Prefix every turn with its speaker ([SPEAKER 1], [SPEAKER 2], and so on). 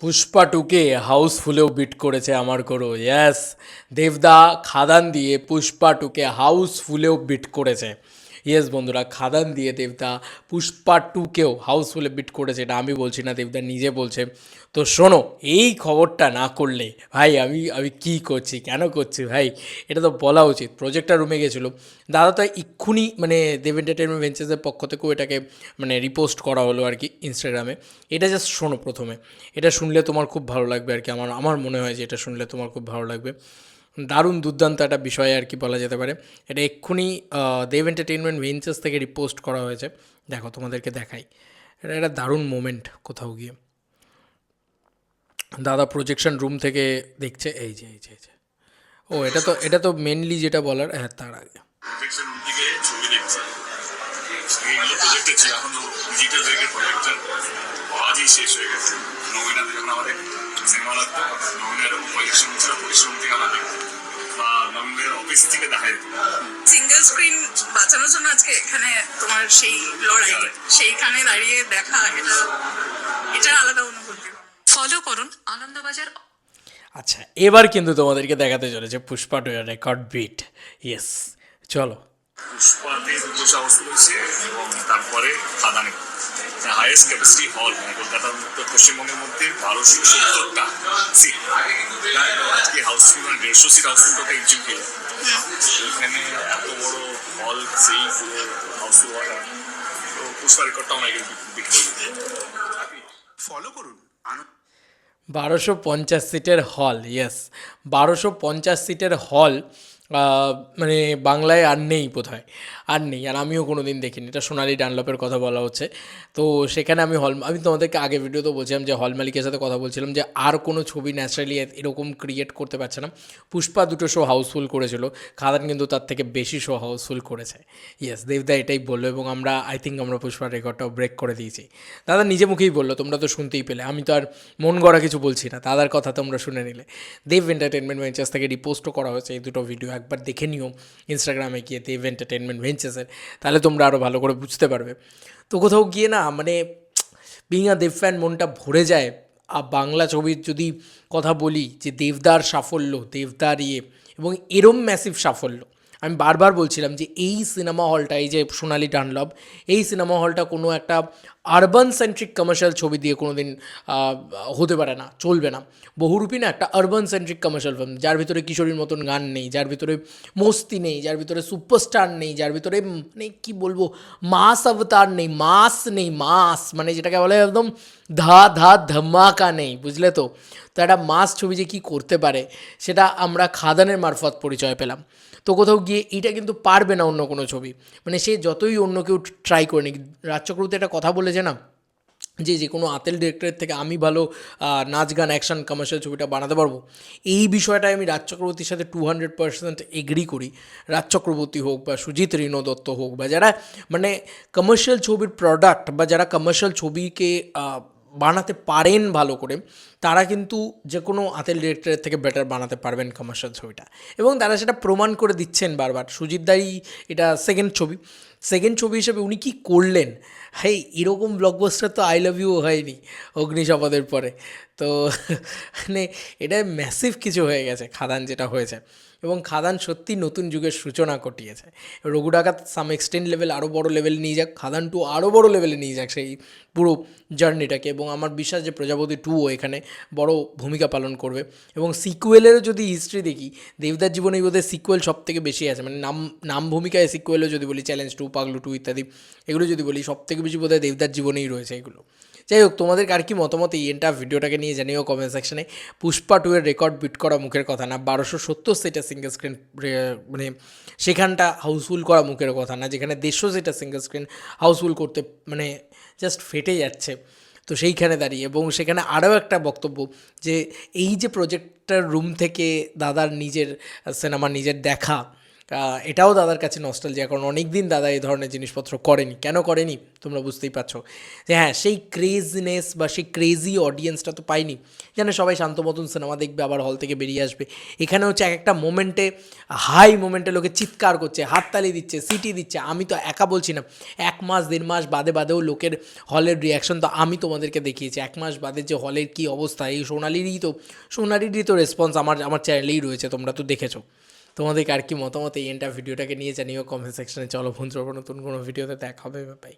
[SPEAKER 1] পুষ্পা টুকে হাউসফুলেও বিট করেছে আমার করো, ইয়াস। দেবদা খাদান দিয়ে পুষ্পা টুকে হাউসফুলেও বিট করেছে। ইয়েস বন্ধুরা, খাদান দিয়ে দেবদা পুষ্পা টুকেও হাউসফুলে বিট করেছে, এটা আমি বলছি না, দেবদা নিজে বলছে। তো শোনো, এই খবরটা না করলে ভাই আমি আমি কী করছি, কেন করছি ভাই, এটা তো বলা উচিত। প্রজেক্টটা রুমে গেছিলো দাদা, তো এক্ষুনি মানে দেব এন্টারটেনমেন্ট ভেঞ্চার্সের পক্ষ থেকেও এটাকে মানে রিপোস্ট করা হলো আর কি ইনস্টাগ্রামে। এটা জাস্ট শোনো প্রথমে, এটা শুনলে তোমার খুব ভালো লাগবে আর কি, আমার আমার মনে হয় যে এটা শুনলে তোমার খুব ভালো লাগবে। দারুণ দুর্দান্ত একটা বিষয় আর কি বলা যেতে পারে। এটা এক্ষুনি দেব এন্টারটেনমেন্ট ভেঞ্চার্স থেকে রিপোস্ট করা হয়েছে। দেখো তোমাদেরকে দেখাই, এটা একটা দারুণ মোমেন্ট। কোথাও গিয়ে দাদা প্রজেকশন রুম থেকে দেখছে, এই যে ও, এটা তো মেনলি যেটা বলার, হ্যাঁ তার আগে
[SPEAKER 2] প্রজেকশন রুম থেকে ছবি দেখছে। এইগুলো প্রজেক্টর ছিল, এখন তো ডিজিটাল হয়ে গেছে প্রজেক্টর, আজই শেষ হয়ে গেছে। নবীনাতে যখন আমাদের সিনেমা লাগতো, নবীনার প্রজেকশন ছিল, প্রজেকশন থেকে আমরা দেখতাম বা নবীনের অফিস থেকে দেখা যেত।
[SPEAKER 3] সিঙ্গেল স্ক্রিন বাঁচানোর জন্য আজকে এখানে তোমার সেই লড়াই, সেইখানে দাঁড়িয়ে দেখা, এটা আলাদা অনুভূতি। ফলো করুন আনন্দবাজার।
[SPEAKER 1] আচ্ছা, এবার কিন্তু তোমাদেরকে দেখাতে চলেছে Pushpa two record beat. Yes, চলো।
[SPEAKER 2] পুষ্পাতে দুটো সাহস রয়েছে এবং তারপরে খাদানে হাইয়েস্ট ক্যাপাসিটি হল কলকাতার মধ্যে, পশ্চিমবঙ্গের মধ্যে 1270টা সিট। আজকে হাউসফুল মানে 150 সিট হাউসফুলটাতে ইঞ্জিন পেয়ে এখানে এত বড় হল, সেই পুরো হাউসফুল হওয়াটা, তো পুষ্পা রেকর্ডটা আমাকে বিট করবে।
[SPEAKER 4] ফলো করুন
[SPEAKER 1] 1250 সিটের হল, ইয়েস। 1250 সিটের হল মানে বাংলায় আর নেই বোধহয়, আর নেই, আর আমিও কোনো দিন দেখিনি। এটা সোনালি ডানলপের কথা বলা হচ্ছে। তো সেখানে আমি তোমাদেরকে আগে ভিডিওতে বলছিলাম যে হল মালিকের সাথে কথা বলছিলাম যে আর কোনো ছবি ন্যাচারালি এরকম ক্রিয়েট করতে পারছে না। পুষ্পা দুটো শো হাউসফুল করেছিল, খাদান কিন্তু তার থেকে বেশি শো হাউসফুল করেছে। ইয়েস, দেবদা এটাই বললো, এবং আই থিঙ্ক আমরা পুষ্পার রেকর্ডটাও ব্রেক করে দিয়েছি। দাদা নিজে মুখেই বললো, তোমরা তো শুনতেই পেলে, আমি তো আর মন গড়া কিছু বলছি না, দাদার কথা তোমরা শুনে নিলে। দেব এন্টারটেনমেন্ট ভেঞ্চার্স থেকে রিপোস্টও করা হয়েছে এই দুটো ভিডিও, একবার দেখে নিও ইনস্টাগ্রামে গিয়ে দেব এন্টারটেনমেন্ট ভেঞ্চার্সের, তাহলে তোমরা আরও ভালো করে বুঝতে পারবে। তো কোথাও গিয়ে না মানে বিং আ দেব ফ্যান মনটা ভরে যায়। আর বাংলা ছবির যদি কথা বলি, যে দেবদার সাফল্য, দেবদার এবং এরম ম্যাসিভ সাফল্য, আমি বারবার বলছিলাম যে এই সিনেমা হলটা, এই যে সোনালি ডানলপ, এই সিনেমা হলটা কোনো একটা আরবান সেন্ট্রিক কমার্শিয়াল ছবি দিয়ে কোনো দিন হতে পারে না, চলবে না। বহুরূপী না একটা আরবান সেন্ট্রিক কমার্শিয়াল ফিল্ম, যার ভিতরে কিশোরীর মতন গান নেই, যার ভিতরে মস্তি নেই, যার ভিতরে সুপারস্টার নেই, যার ভিতরে মানে কী বলবো, মাস অবতার নেই, মাস নেই, মাস মানে যেটাকে বলে একদম ধা ধা ধামাকা নেই, বুঝলে তো। তো একটা মাস ছবি যে কী করতে পারে সেটা আমরা খাদানের মারফত পরিচয় পেলাম। তো কোথাও গিয়ে এইটা কিন্তু পারবে না অন্য কোনো ছবি, মানে সে যতই অন্য কেউ ট্রাই করে নিক। রাজ চক্রবর্তী একটা কথা বলেছে না, যে কোনো আতেল ডিরেক্টরের থেকে আমি ভালো নাচ গান অ্যাকশন কমার্শিয়াল ছবিটা বানাতে পারবো। এই বিষয়টায় আমি রাজ চক্রবর্তীর সাথে 200% এগ্রি করি। রাজ চক্রবর্তী হোক বা সুজিত রিনো দত্ত হোক, বা যারা মানে কমার্শিয়াল ছবির প্রোডাক্ট, বা যারা কমার্শিয়াল ছবিকে বানাতে পারেন ভালো করে, তারা কিন্তু যে কোনো আতেল ডিরেক্টরের থেকে বেটার বানাতে পারবেন কমার্শিয়াল ছবিটা, এবং তারা সেটা প্রমাণ করে দিচ্ছেন বারবার। সুজিত দাই এটা সেকেন্ড ছবি হিসেবে উনি কী করলেন, হেই এরকম ব্লকবাস্টার তো আই লাভ ইউ হয়নি অগ্নিশপথের পরে। তো মানে এটা ম্যাসিভ কিছু হয়ে গেছে খাদান যেটা হয়েছে, এবং খাদান সত্যি নতুন যুগের সূচনা ঘটিয়েছে। রঘু ডাকাত সাম এক্সটেন্ড লেভেল আরও বড় লেভেলে নিয়ে যাক, খাদান টু আরও বড় লেভেলে নিয়ে যাক সেই পুরো জার্নিটাকে, এবং আমার বিশ্বাস যে প্রজাপতি টুও এখানে বড় ভূমিকা পালন করবে। এবং সিকুয়েলেরও যদি হিস্ট্রি দেখি, দেবদার জীবনে বোধহয় সিকুয়েল সব থেকে বেশি আছে, মানে নাম ভূমিকায় সিকুয়েলও যদি বলি, চ্যালেঞ্জ টু, পাগলু টু ইত্যাদি, এগুলো যদি বলি, সব থেকে বেশি বোধহয় দেবদার জীবনেই রয়েছে এগুলো। যাই হোক, তোমাদের আর কি মতামত এই ভিডিওটাকে নিয়ে জানিও কমেন্ট সেকশনে। পুষ্পা টু এর রেকর্ড বিট করা মুখের কথা না, 1270 সিটের সিঙ্গেল স্ক্রিন মানে সেখানটা হাউসফুল করা মুখের কথা না, যেখানে 150 সিটের সিঙ্গেল স্ক্রিন হাউসফুল করতে মানে জাস্ট ফেটে যাচ্ছে। তো সেইখানে দাঁড়িয়ে, এবং সেখানে আরও একটা বক্তব্য, যে এই যে প্রজেক্টটার রুম থেকে দাদার নিজের সিনেমা নিজের দেখা, এটাও দাদার কাছে নস্টালজিয়া, কারণ অনেক দিন দাদা এই ধরনের জিনিসপত্র করেনি। কেন করেনি তোমরা বুঝতেই পারছো, যে হ্যাঁ সেই ক্রেজনেস বা সেই ক্রেজি অডিয়েন্সটা তো পাইনি, যেন সবাই শান্ত মতন সিনেমা দেখবে আবার হল থেকে বেরিয়ে আসবে। এখানে হচ্ছে এক একটা মোমেন্টে, হাই মোমেন্টে লোকে চিৎকার করছে, হাততালি দিচ্ছে, সিটি দিচ্ছে। আমি তো একা বলছি না, 1 মাস 1.5 মাস বাদেও লোকের হলের রিয়াকশন তো আমি তোমাদেরকে দেখিয়েছি। 1 মাস বাদে যে হলের কী অবস্থা, এই সোনালিরই তো রেসপন্স আমার চ্যানেলেই রয়েছে, তোমরা তো দেখেছো। তোমাদের আর কি মতামত এই এন্টার ভিডিওটাকে নিয়ে জানিও কমেন্ট সেকশনে। চলো বন্ধুরা, নতুন কোনো ভিডিওতে দেখা হবে, বাই।